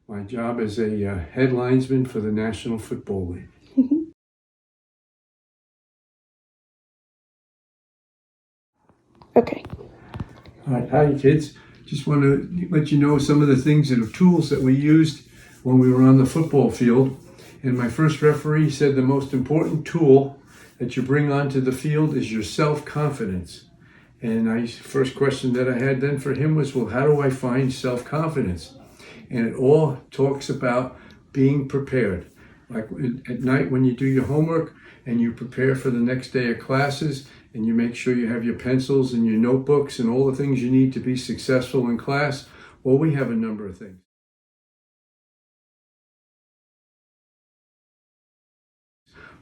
my job as a head linesman for the National Football League. Okay. All right, hi kids. Just want to let you know some of the things and the tools that we used when we were on the football field. And my first referee said the most important tool that you bring onto the field is your self-confidence. And first question that I had then for him was, well, how do I find self-confidence? And it all talks about being prepared. Like at night when you do your homework and you prepare for the next day of classes and you make sure you have your pencils and your notebooks and all the things you need to be successful in class, well, we have a number of things.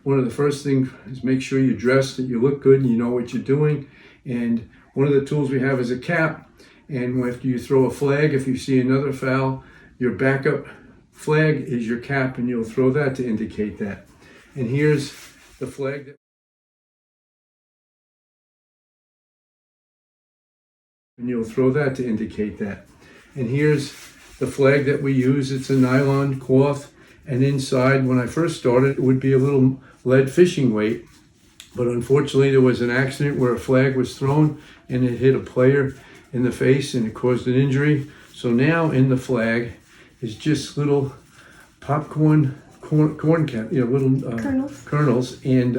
One of the first things is make sure you're dressed, that you look good and you know what you're doing. And one of the tools we have is a cap. And after you throw a flag, if you see another foul, your backup flag is your cap, and you'll throw that to indicate that. And here's the flag. And you'll throw that to indicate that. And here's the flag that we use. It's a nylon cloth. And inside, when I first started, it would be a little lead fishing weight. But unfortunately, there was an accident where a flag was thrown and it hit a player in the face and it caused an injury. So now in the flag is just little popcorn corn cap, little kernels. And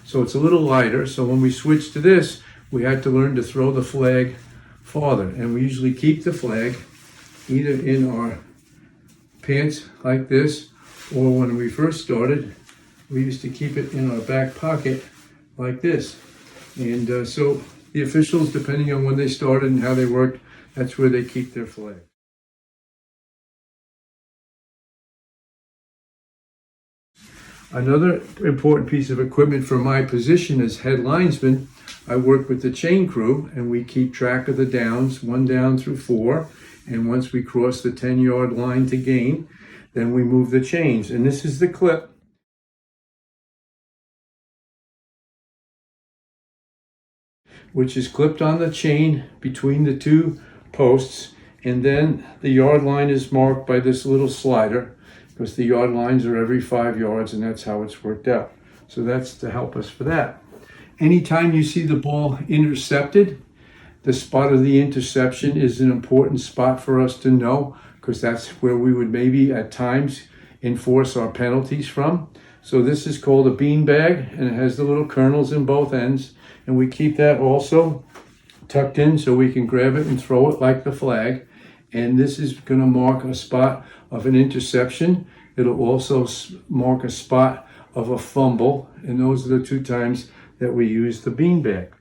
so it's a little lighter. So when we switched to this, we had to learn to throw the flag farther. And we usually keep the flag either in our pants like this, or when we first started, we used to keep it in our back pocket like this. And so the officials, depending on when they started and how they worked, that's where they keep their flag. Another important piece of equipment for my position as head linesman, I work with the chain crew, and we keep track of the downs, 1 down through 4. And once we cross the 10-yard line to gain, then we move the chains. And this is the clip. Which is clipped on the chain between the 2 posts. And then the yard line is marked by this little slider, because the yard lines are every 5 yards, and that's how it's worked out. So that's to help us for that. Anytime you see the ball intercepted, the spot of the interception is an important spot for us to know, because that's where we would maybe at times enforce our penalties from. So this is called a bean bag, and it has the little kernels in both ends. And we keep that also tucked in so we can grab it and throw it like the flag. And this is going to mark a spot of an interception. It'll also mark a spot of a fumble. And those are the 2 times that we use the bean bag.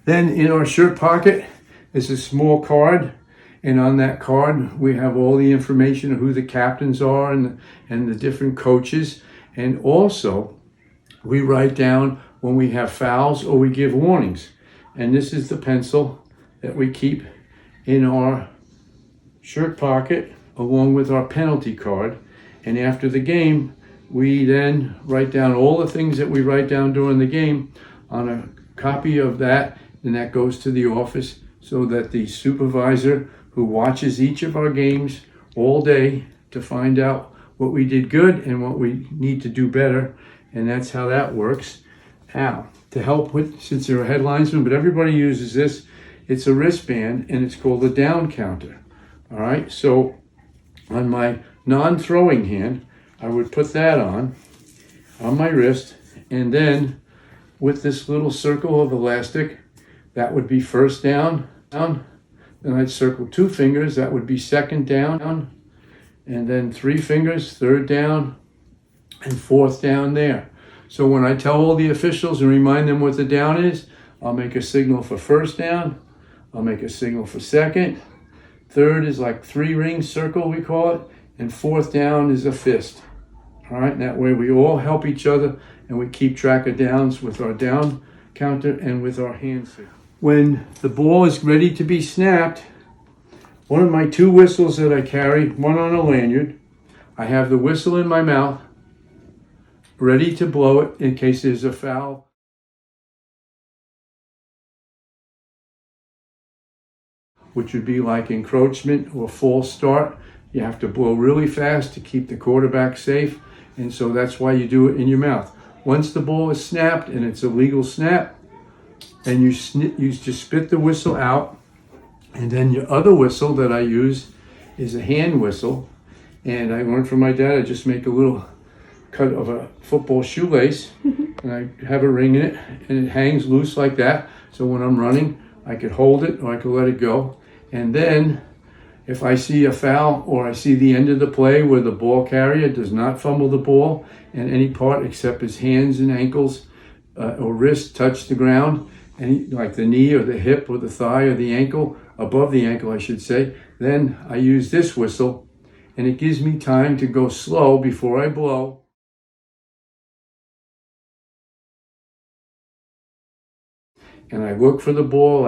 Then in our shirt pocket is a small card. And on that card, we have all the information of who the captains are and the different coaches. And also, we write down when we have fouls or we give warnings. And this is the pencil that we keep in our shirt pocket along with our penalty card. And after the game, we then write down all the things that we write down during the game on a copy of that. And that goes to the office so that the supervisor who watches each of our games all day to find out what we did good and what we need to do better. And that's how that works. Now, to help with, since they're a head linesman, but everybody uses this, it's a wristband and it's called a down counter. All right, so on my non-throwing hand, I would put that on my wrist, and then with this little circle of elastic, that would be first down. Then I'd circle 2 fingers, that would be second down, and then 3 fingers, third down, and 4th down there. So when I tell all the officials and remind them what the down is, I'll make a signal for first down, I'll make a signal for second, third is like 3-ring circle, we call it, and 4th down is a fist. All right, and that way we all help each other and we keep track of downs with our down counter and with our hand signal. When the ball is ready to be snapped, one of my 2 whistles that I carry, one on a lanyard, I have the whistle in my mouth, ready to blow it in case there's a foul. which would be like encroachment or false start. You have to blow really fast to keep the quarterback safe, and so that's why you do it in your mouth. Once the ball is snapped and it's a legal snap, and you just spit the whistle out, and then your other whistle that I use is a hand whistle, and I learned from my dad. I just make a little cut of a football shoelace, and I have a ring in it, and it hangs loose like that. So when I'm running, I could hold it or I could let it go. And then if I see a foul or I see the end of the play where the ball carrier does not fumble the ball in any part except his hands and ankles or wrist touch the ground, like the knee or the hip or the thigh or the ankle, above the ankle I should say, then I use this whistle, and it gives me time to go slow before I blow. And I look for the ball,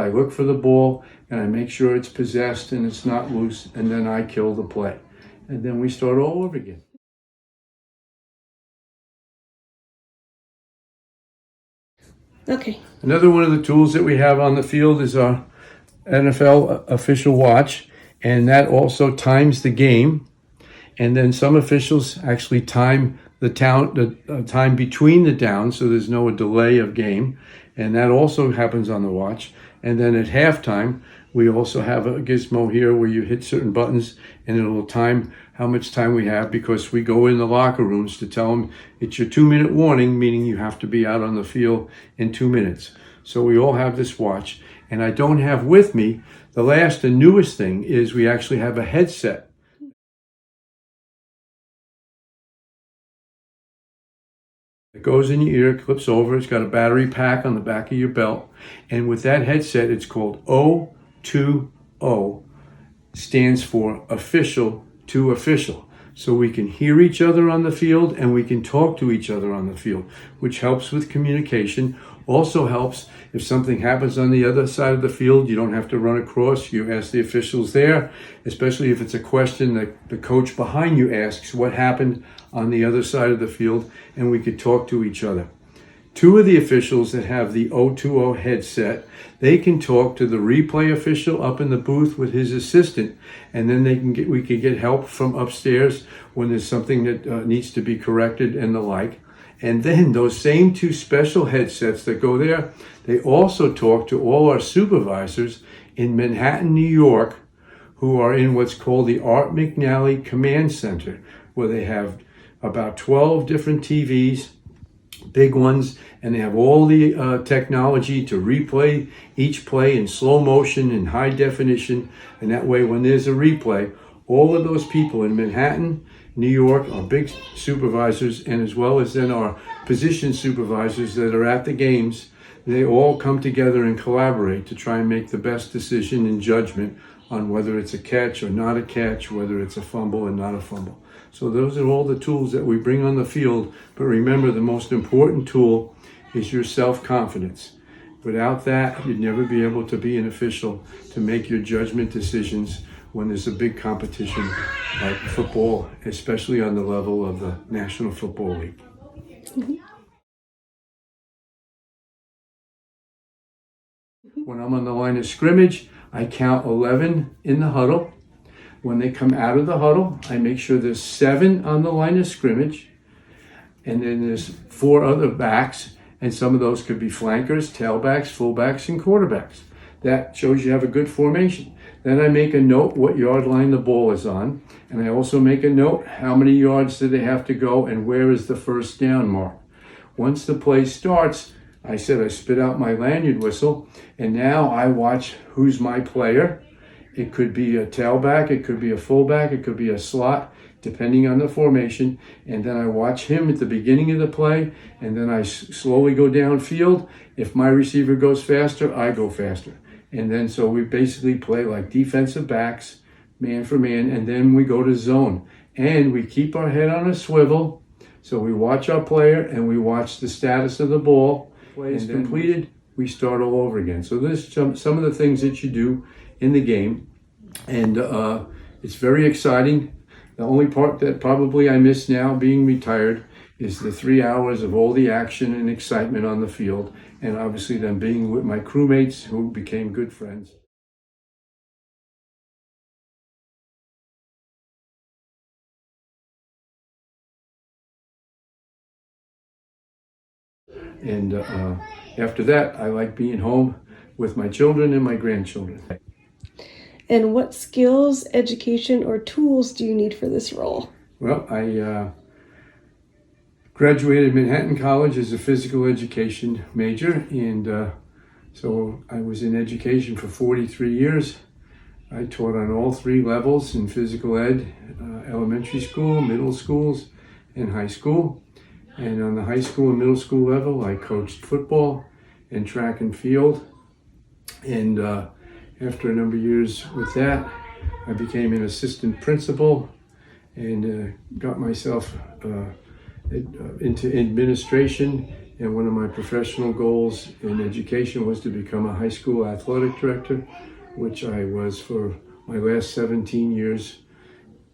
and I make sure it's possessed and it's not loose, and then I kill the play. And then we start all over again. Okay. Another one of the tools that we have on the field is our NFL official watch, and that also times the game. And then some officials actually time the time between the downs, so there's no delay of game, and that also happens on the watch. And then at halftime, we also have a gizmo here where you hit certain buttons, and it'll time how much time we have, because we go in the locker rooms to tell them it's your 2-minute warning, meaning you have to be out on the field in 2 minutes. So we all have this watch, and I don't have with me, the last and newest thing is we actually have a headset. It goes in your ear, clips over, it's got a battery pack on the back of your belt, and with that headset, it's called O2O, stands for official to official. So we can hear each other on the field and we can talk to each other on the field, which helps with communication. Also helps if something happens on the other side of the field, you don't have to run across. You ask the officials there, especially if it's a question that the coach behind you asks what happened on the other side of the field, and we could talk to each other. Two of the officials that have the O2O headset, they can talk to the replay official up in the booth with his assistant, and then we can get help from upstairs when there's something that needs to be corrected and the like. And then those same two special headsets that go there, they also talk to all our supervisors in Manhattan, New York, who are in what's called the Art McNally Command Center, where they have about 12 different TVs, big ones, and they have all the technology to replay each play in slow motion in high definition. And that way, when there's a replay, all of those people in Manhattan, New York, are big supervisors, and as well as then our position supervisors that are at the games, they all come together and collaborate to try and make the best decision and judgment on whether it's a catch or not a catch, whether it's a fumble and not a fumble. So those are all the tools that we bring on the field. But remember, the most important tool is your self-confidence. Without that, you'd never be able to be an official to make your judgment decisions when there's a big competition like football, especially on the level of the National Football League. Mm-hmm. When I'm on the line of scrimmage, I count 11 in the huddle. When they come out of the huddle, I make sure there's 7 on the line of scrimmage, and then there's 4 other backs, and some of those could be flankers, tailbacks, fullbacks, and quarterbacks. That shows you have a good formation. Then I make a note what yard line the ball is on, and I also make a note how many yards do they have to go and where is the first down mark. Once the play starts, I spit out my lanyard whistle, and now I watch who's my player. It could be a tailback, it could be a fullback, it could be a slot, depending on the formation. And then I watch him at the beginning of the play, and then I slowly go downfield. If my receiver goes faster, I go faster. And then so we basically play like defensive backs, man for man, and then we go to zone. And we keep our head on a swivel. So we watch our player and we watch the status of the ball. Play is completed, we start all over again. So there's some of the things that you do in the game. And it's very exciting. The only part that probably I miss now, being retired, is the 3 hours of all the action and excitement on the field, and obviously then being with my crewmates who became good friends. And after that, I like being home with my children and my grandchildren. And what skills, education, or tools do you need for this role? Well, I graduated Manhattan College as a physical education major, and so I was in education for 43 years. I taught on all three levels in physical ed, elementary school, middle schools, and high school. And on the high school and middle school level, I coached football and track and field. And after a number of years with that, I became an assistant principal and got myself into administration. And one of my professional goals in education was to become a high school athletic director, which I was for my last 17 years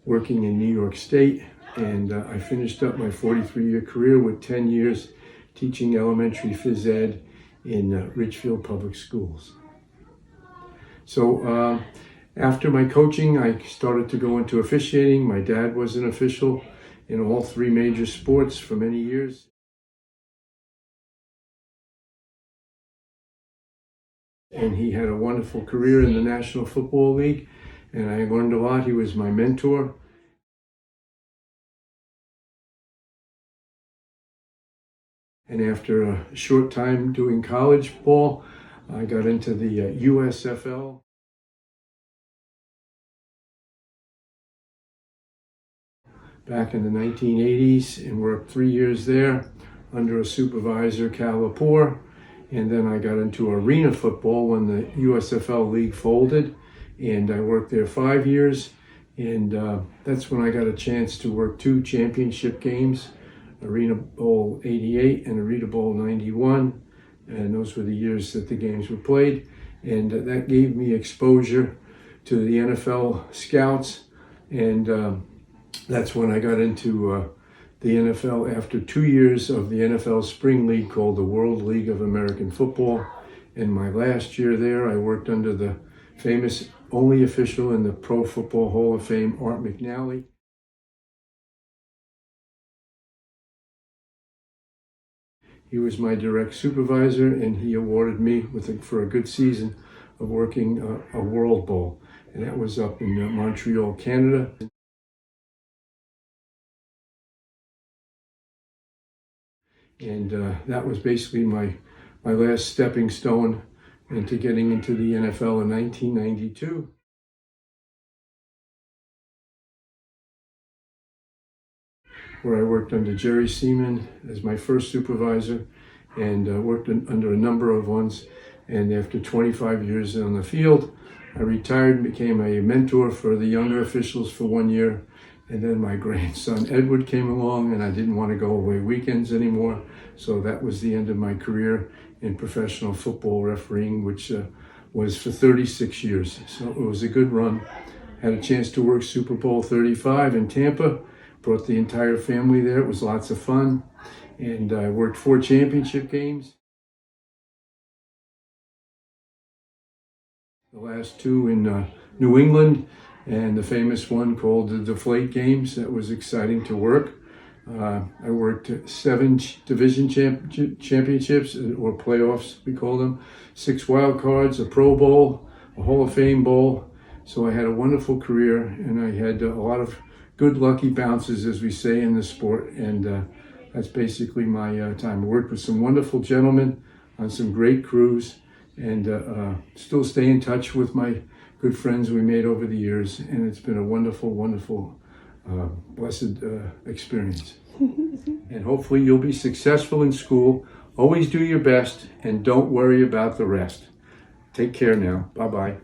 working in New York State. And I finished up my 43-year career with 10 years teaching elementary phys ed in Richfield Public Schools. So after my coaching, I started to go into officiating. My dad was an official in all three major sports for many years. And he had a wonderful career in the National Football League, and I learned a lot. He was my mentor. And after a short time doing college ball, I got into the USFL. Back in the 1980s and worked 3 years there under a supervisor, Cal Lepore. And then I got into arena football when the USFL league folded, and I worked there 5 years. And that's when I got a chance to work 2 championship games, Arena Bowl 88 and Arena Bowl 91. And those were the years that the games were played. And that gave me exposure to the NFL scouts. And that's when I got into the NFL after 2 years of the NFL Spring League called the World League of American Football. In my last year there, I worked under the famous only official in the Pro Football Hall of Fame, Art McNally. He was my direct supervisor, and he awarded me for a good season of working a World Bowl. And that was up in Montreal, Canada. And that was basically my last stepping stone into getting into the NFL in 1992. Where I worked under Jerry Seaman as my first supervisor, and worked under a number of ones. And after 25 years on the field, I retired and became a mentor for the younger officials for 1 year. And then my grandson Edward came along, and I didn't want to go away weekends anymore. So that was the end of my career in professional football refereeing, which was for 36 years. So it was a good run. Had a chance to work Super Bowl 35 in Tampa. Brought the entire family there. It was lots of fun. And I worked 4 championship games. The last 2 in New England, and the famous one called the Deflate Games. That was exciting to work. I worked 7 division championships, or playoffs, we call them, 6 wild cards, a Pro Bowl, a Hall of Fame Bowl. So I had a wonderful career, and I had a lot of good lucky bounces, as we say in the sport, and that's basically my time. I worked with some wonderful gentlemen on some great crews, and still stay in touch with my good friends we made over the years, and it's been a wonderful, wonderful, blessed experience. And hopefully you'll be successful in school. Always do your best, and don't worry about the rest. Take care now. Bye-bye.